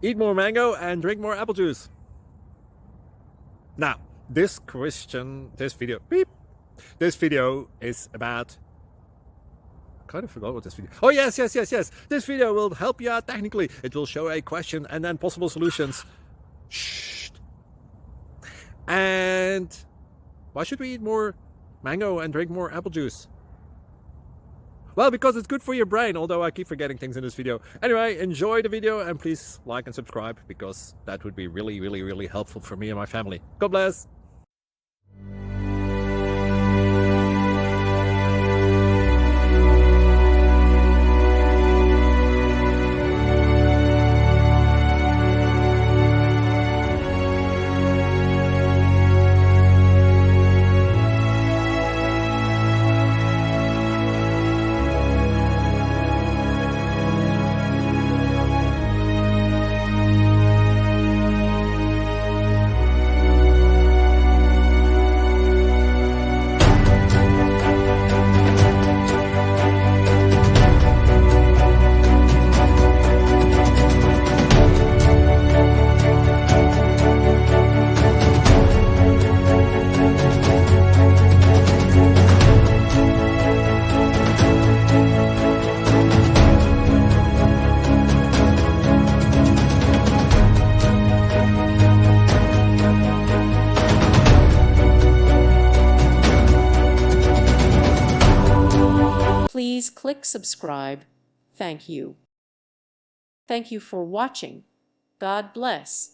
Eat more mango and drink more apple juice. Now, this video is about, I kind of forgot what this video. Oh, yes. This video will help you out technically. It will show a question and then possible solutions. Shh. And why should we eat more mango and drink more apple juice? Well, because it's good for your brain, although I keep forgetting things in this video. Anyway, enjoy the video and please like and subscribe, because that would be really helpful for me and my family. God bless! Please click subscribe. Thank you. Thank you for watching. God bless.